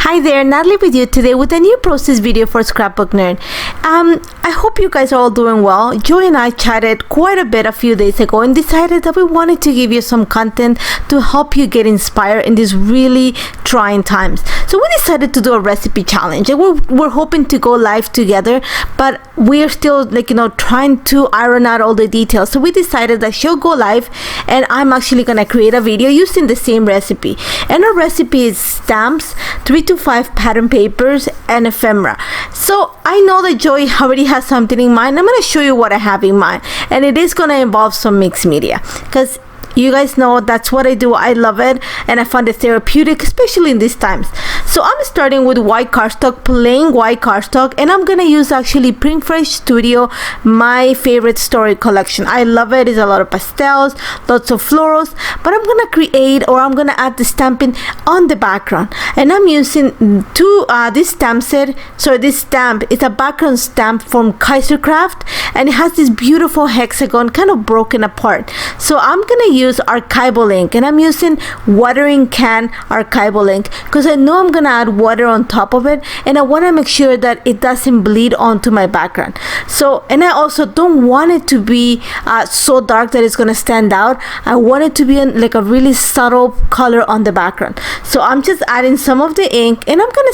Hi there, Natalie with you today with a new process video for Scrapbook Nerd. I hope you guys are all doing well. Joy and I chatted quite a bit a few days ago and decided that we wanted to give you some content to help you get inspired in these really trying times. So we decided to do a recipe challenge, and we're hoping to go live together, but we're still trying to iron out all the details. So we decided that she'll go live and I'm actually gonna create a video using the same recipe. And our recipe is stamps, 3 to 5 pattern papers, and ephemera. So I know that Joy already has something in mind. I'm going to show you what I have in mind, and it is going to involve some mixed media, because you guys know that's what I do. I love it and I find it therapeutic, especially in these times. So I'm starting with white cardstock, plain white cardstock, and I'm gonna use actually Pinkfresh Studio, my favorite story collection. I love it. It's a lot of pastels, lots of florals, but I'm gonna add the stamping on the background, and I'm using this stamp is a background stamp from Kaisercraft, and it has this beautiful hexagon kind of broken apart. So I'm gonna use archival ink, and I'm using watering can archival ink because I know I'm gonna add water on top of it, and I want to make sure that it doesn't bleed onto my background. So, and I also don't want it to be so dark that it's gonna stand out. I want it to be like a really subtle color on the background. So I'm just adding some of the ink, and I'm gonna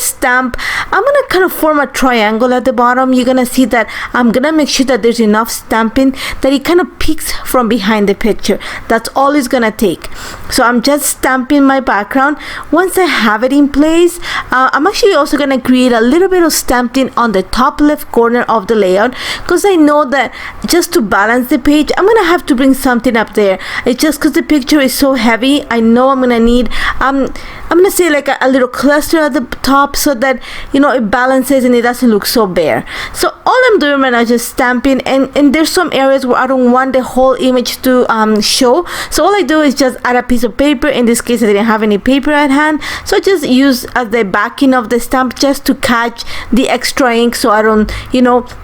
kind of form a triangle at the bottom. You're gonna see that I'm gonna make sure that there's enough stamping that it kind of peeks from behind the picture. That's all it's gonna take. So I'm just stamping my background. Once I have it in place, I'm actually also gonna create a little bit of stamping on the top left corner of the layout, because I know that just to balance the page, I'm gonna have to bring something up there. It's just because the picture is so heavy. I know I'm gonna need I'm gonna say like a little cluster at the top, so that it balances and it doesn't look so bare. So all I'm doing right now is just stamping, and there's some areas where I don't want the whole image to show. So all I do is just add a piece of paper. In this case, I didn't have any paper at hand, so I just use as the backing of the stamp just to catch the extra ink, so I don't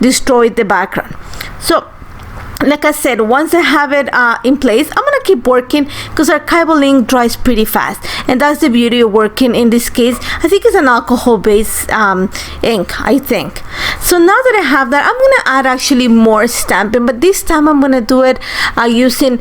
destroy the background. So like I said, once I have it in place, I'm gonna keep working, because archival ink dries pretty fast, and that's the beauty of working. In this case, I think it's an alcohol based ink, I think. So now that I have that, I'm gonna add actually more stamping, but this time I'm gonna do it using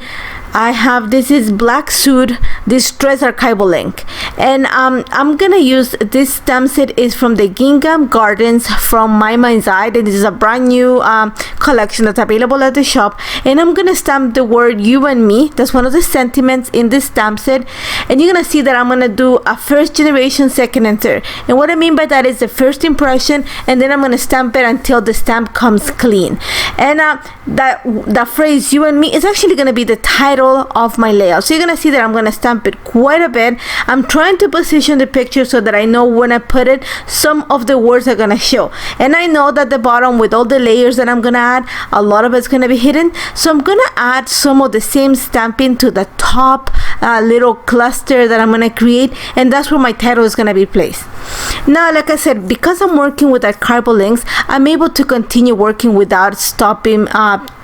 this is Black Suit Distress Archival ink, and I'm gonna use this stamp set is from the Gingham Gardens from My Mind's Eye. This is a brand new collection that's available at the shop, and I'm gonna stamp the word you and me. That's one of the sentiments in this stamp set, and you're gonna see that I'm gonna do a first generation, second, and third. And what I mean by that is the first impression, and then I'm gonna stamp it until the stamp comes clean. And that phrase you and me is actually gonna be the title of my layout. So you're gonna see that I'm gonna stamp it quite a bit. I'm trying to position the picture so that I know when I put it, some of the words are gonna show. And I know that the bottom, with all the layers that I'm gonna add, a lot of it's gonna be hidden. So I'm gonna add some of the same stamping to the top little cluster that I'm gonna create, and that's where my title is gonna be placed. Now, like I said, because I'm working with archival inks, I'm able to continue working without stopping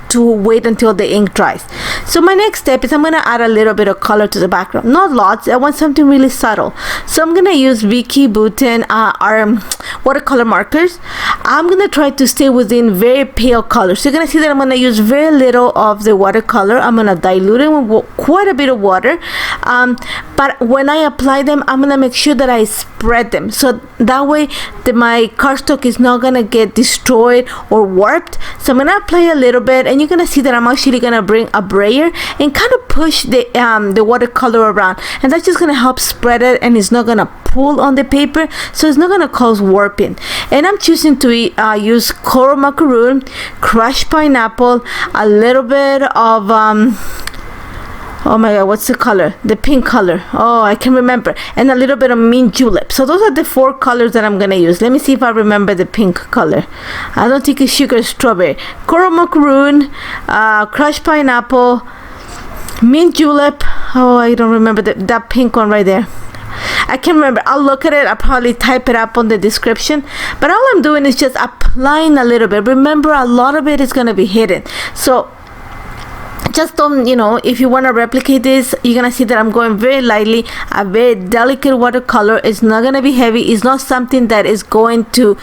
to wait until the ink dries. So my next step is I'm gonna add a little bit of color to the background, not lots. I want something really subtle. So I'm gonna use Vicki Boutin our watercolor markers. I'm gonna try to stay within very pale colors. So you're gonna see that I'm gonna use very little of the watercolor. I'm gonna dilute it with quite a bit of water, but when I apply them, I'm gonna make sure that I spread them, so that way my cardstock is not gonna get destroyed or warped. So I'm gonna apply a little bit, and you're gonna see that I'm actually gonna bring a brayer and kind of push the watercolor around, and that's just gonna help spread it, and it's not gonna pull on the paper, so it's not gonna cause warping. And I'm choosing to use coral macaroon, crushed pineapple, a little bit of oh my god, what's the color? The pink color. Oh, I can remember. And a little bit of mint julep. So those are the 4 colors that I'm gonna use. Let me see if I remember the pink color. I don't think it's sugar strawberry. Coral macaroon, crushed pineapple, mint julep. Oh, I don't remember that pink one right there. I can't remember. I'll look at it. I'll probably type it up on the description. But all I'm doing is just applying a little bit. Remember, a lot of it is gonna be hidden. So just don't, if you want to replicate this, you're gonna see that I'm going very lightly, a very delicate watercolor. It's not gonna be heavy. It's not something that is going to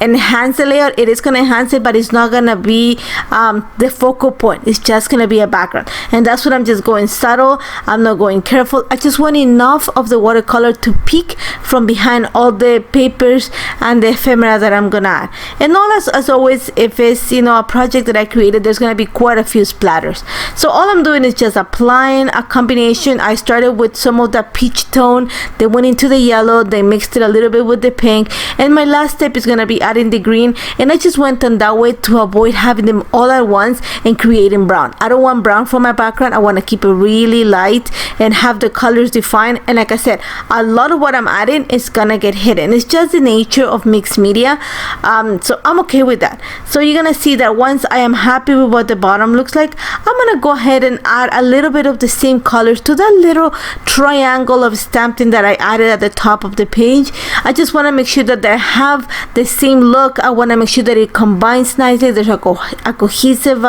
enhance the layout. It is gonna enhance it, but it's not gonna be the focal point. It's just gonna be a background, and that's what I'm just going subtle. I'm not going careful. I just want enough of the watercolor to peek from behind all the papers and the ephemera that I'm gonna add. And all as always, if it's a project that I created, there's gonna be quite a few splatters. So all I'm doing is just applying a combination. I started with some of that peach tone, they went into the yellow, they mixed it a little bit with the pink, and my last step is going to be adding the green, and I just went on that way to avoid having them all at once and creating brown. I don't want brown for my background. I want to keep it really light and have the colors defined. And like I said, a lot of what I'm adding is going to get hidden. It's just the nature of mixed media, so I'm okay with that. So you're going to see that once I am happy with what the bottom looks like, I'm gonna go ahead and add a little bit of the same colors to that little triangle of stamping that I added at the top of the page. I just want to make sure that they have the same look. I want to make sure that it combines nicely. There's a cohesive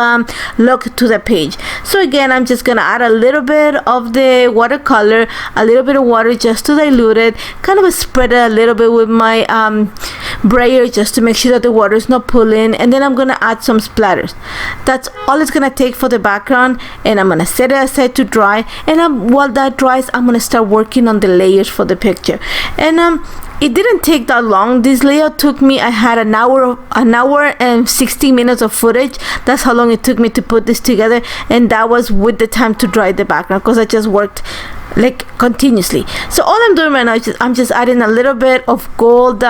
look to the page. So again, I'm just gonna add a little bit of the watercolor, a little bit of water just to dilute it, kind of spread it a little bit with my brayer just to make sure that the water is not pulling, and then I'm gonna add some splatters. That's all it's gonna take for the background, and I'm gonna set it aside to dry. And while that dries, I'm gonna start working on the layers for the picture. And it didn't take that long. This layout took me, I had an hour and 60 minutes of footage. That's how long it took me to put this together, and that was with the time to dry the background, because I just worked like continuously. So all I'm doing right now is I'm just adding a little bit of gold,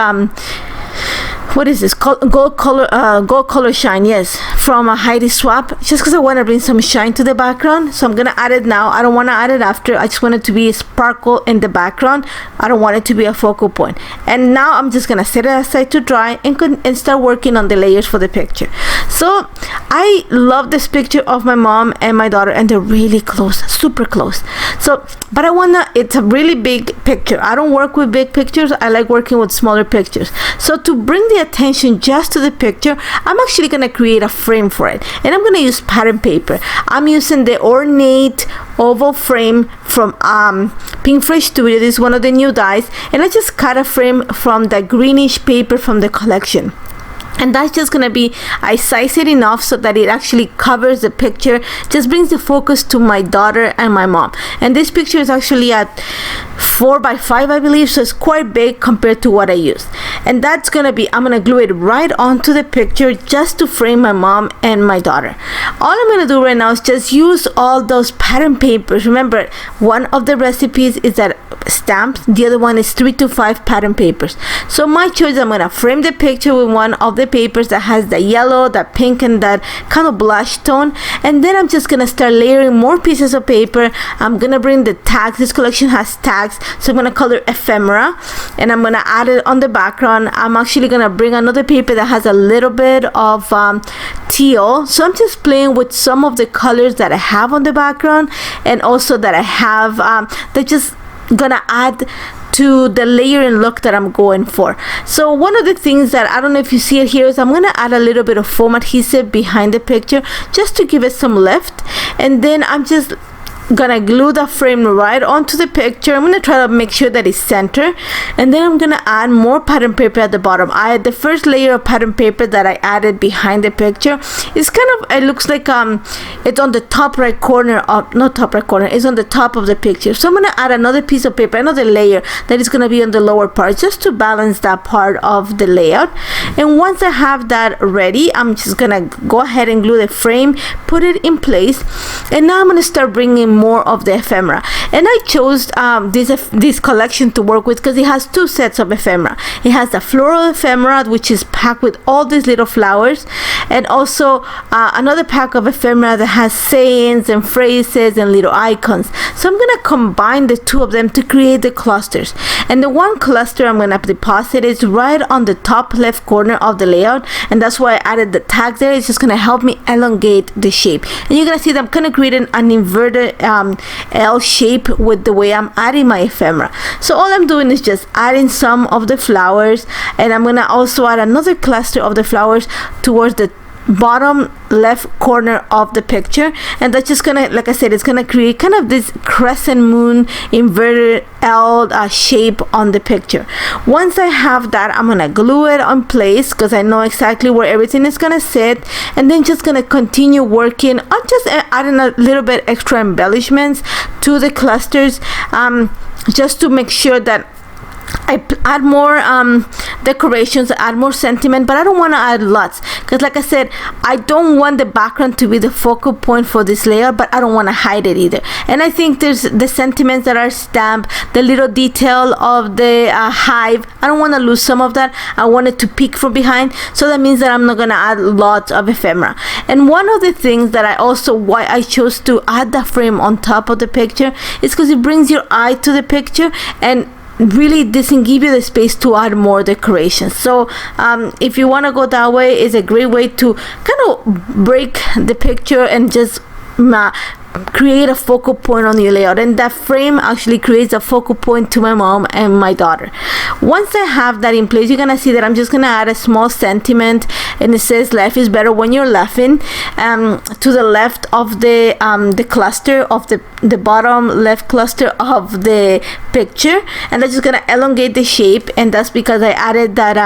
what is this, gold color shine, yes, from a Heidi Swap, just because I want to bring some shine to the background. So I'm gonna add it now. I don't want to add it after. I just want it to be a sparkle in the background. I don't want it to be a focal point. And now I'm just gonna set it aside to dry and start working on the layers for the picture. So I love this picture of my mom and my daughter, and they're really close, super close. So but it's a really big picture. I don't work with big pictures. I like working with smaller pictures. So to bring the attention just to the picture, I'm actually going to create a frame for it, and I'm going to use pattern paper. I'm using the ornate oval frame from Pinkfresh Studio. This is one of the new dies, and I just cut a frame from the greenish paper from the collection. And that's just gonna be, I size it enough so that it actually covers the picture, just brings the focus to my daughter and my mom. And this picture is actually at 4x5, I believe, so it's quite big compared to what I used. And that's gonna be, I'm gonna glue it right onto the picture just to frame my mom and my daughter. All I'm gonna do right now is just use all those pattern papers. Remember, one of the recipes is that stamps, the other one is 3 to 5 pattern papers. So my choice, I'm gonna frame the picture with one of the papers that has the yellow, the pink, and that kind of blush tone, and then I'm just gonna start layering more pieces of paper. I'm gonna bring the tags. This collection has tags, so I'm gonna color ephemera, and I'm gonna add it on the background. I'm actually gonna bring another paper that has a little bit of teal, so I'm just playing with some of the colors that I have on the background, and also that I have that just gonna add to the layering look that I'm going for. So one of the things that, I don't know if you see it here, is I'm gonna add a little bit of foam adhesive behind the picture just to give it some lift, and then I'm just gonna glue the frame right onto the picture. I'm gonna try to make sure that it's center, and then I'm gonna add more pattern paper at the bottom. I had the first layer of pattern paper that I added behind the picture. It's kind of, it looks like it's on the top right corner of, not top right corner, it's on the top of the picture. So I'm gonna add another piece of paper, another layer that is gonna be on the lower part, just to balance that part of the layout. And once I have that ready, I'm just gonna go ahead and glue the frame, put it in place, and now I'm gonna start bringing more of the ephemera. And I chose this collection to work with because it has 2 sets of ephemera. It has the floral ephemera, which is packed with all these little flowers, and also another pack of ephemera that has sayings and phrases and little icons. So I'm gonna combine the 2 of them to create the clusters. And the one cluster I'm gonna deposit is right on the top left corner of the layout, and that's why I added the tags there. It's just gonna help me elongate the shape. And you're gonna see that I'm gonna create an inverted L shape with the way I'm adding my ephemera. So all I'm doing is just adding some of the flowers, and I'm gonna also add another cluster of the flowers towards the bottom left corner of the picture, and that's just gonna, like I said, it's gonna create kind of this crescent moon inverted L shape on the picture. Once I have that, I'm gonna glue it on place because I know exactly where everything is gonna sit, and then just gonna continue working on just adding a little bit extra embellishments to the clusters, just to make sure that I add more decorations, add more sentiment, but I don't want to add lots because, like I said, I don't want the background to be the focal point for this layout, but I don't want to hide it either. And I think there's the sentiments that are stamped, the little detail of the hive. I don't want to lose some of that. I want it to peek from behind, so that means that I'm not going to add lots of ephemera. And one of the things that why I chose to add the frame on top of the picture is because it brings your eye to the picture and really doesn't give you the space to add more decorations. So if you want to go that way, it's a great way to kind of break the picture and just create a focal point on your layout. And that frame actually creates a focal point to my mom and my daughter. Once I have that in place, you're gonna see that I'm just gonna add a small sentiment, and it says life is better when you're laughing, to the left of the cluster of the bottom left cluster of the picture. And I'm just gonna elongate the shape, and that's because I added that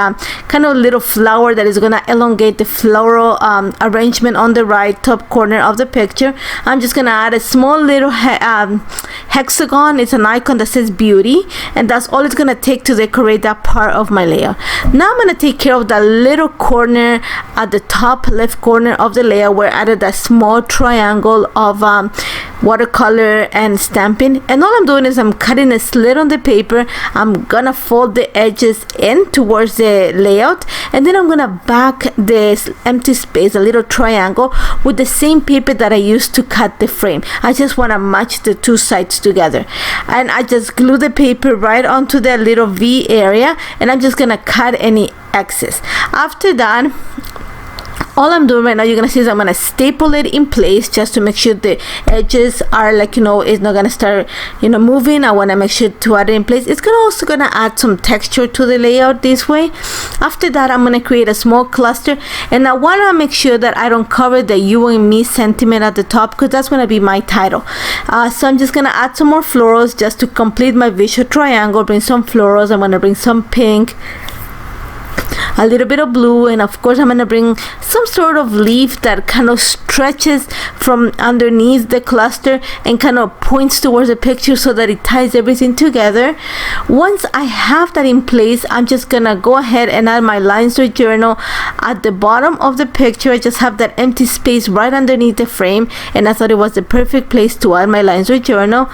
kind of little flower that is gonna elongate the floral arrangement on the right top corner of the picture. I'm just gonna add a small little hexagon. It's an icon that says beauty, and that's all it's gonna take to decorate that part of my layout. Now I'm gonna take care of that little corner at the top left corner of the layout where I added that small triangle of watercolor and stamping. And all I'm doing is I'm cutting a slit on the paper. I'm gonna fold the edges in towards the layout, and then I'm gonna back this empty space, a little triangle, with the same paper that I used to cut the frame. I just want to match the two sides together, and I just glue the paper right onto that little V area, and I'm just gonna cut any excess. After that, all I'm doing right now, you're gonna see, is I'm gonna staple it in place just to make sure the edges are, like, it's not gonna start moving. I want to make sure to add it in place. It's also gonna add some texture to the layout this way. After that, I'm gonna create a small cluster, and I want to make sure that I don't cover the you and me sentiment at the top, because that's gonna be my title. So I'm just gonna add some more florals just to complete my visual triangle. Bring some florals. I'm gonna bring some pink, a little bit of blue, and of course I'm gonna bring some sort of leaf that kind of stretches from underneath the cluster and kind of points towards the picture so that it ties everything together. Once I have that in place, I'm just gonna go ahead and add my lines or journal at the bottom of the picture. I just have that empty space right underneath the frame, and I thought it was the perfect place to add my lines or journal.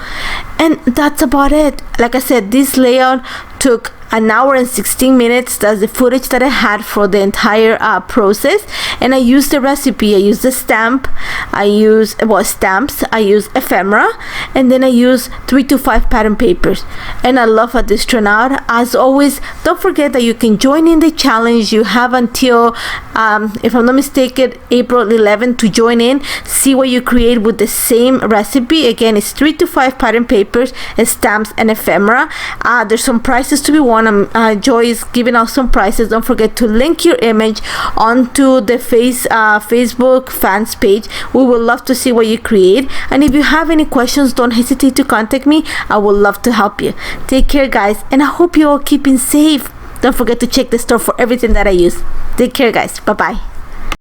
And that's about it. Like I said, this layout took an hour and 16 minutes. That's the footage that I had for the entire process. And I used the recipe. I used the stamp. I used stamps. I used ephemera, and then I used 3 to 5 pattern papers. And I love how this turned out. As always, don't forget that you can join in the challenge. You have until if I'm not mistaken, April 11th to join in. See what you create with the same recipe. Again, it's 3 to 5 pattern papers, stamps, and ephemera. There's some prizes to be won. Joy is giving out some prizes. Don't forget to link your image onto the Facebook fans page. We would love to see what you create, and if you have any questions, don't hesitate to contact me. I would love to help you. Take care, guys, and I hope you're all keeping safe. Don't forget to check the store for everything that I use. Take care, guys. Bye bye.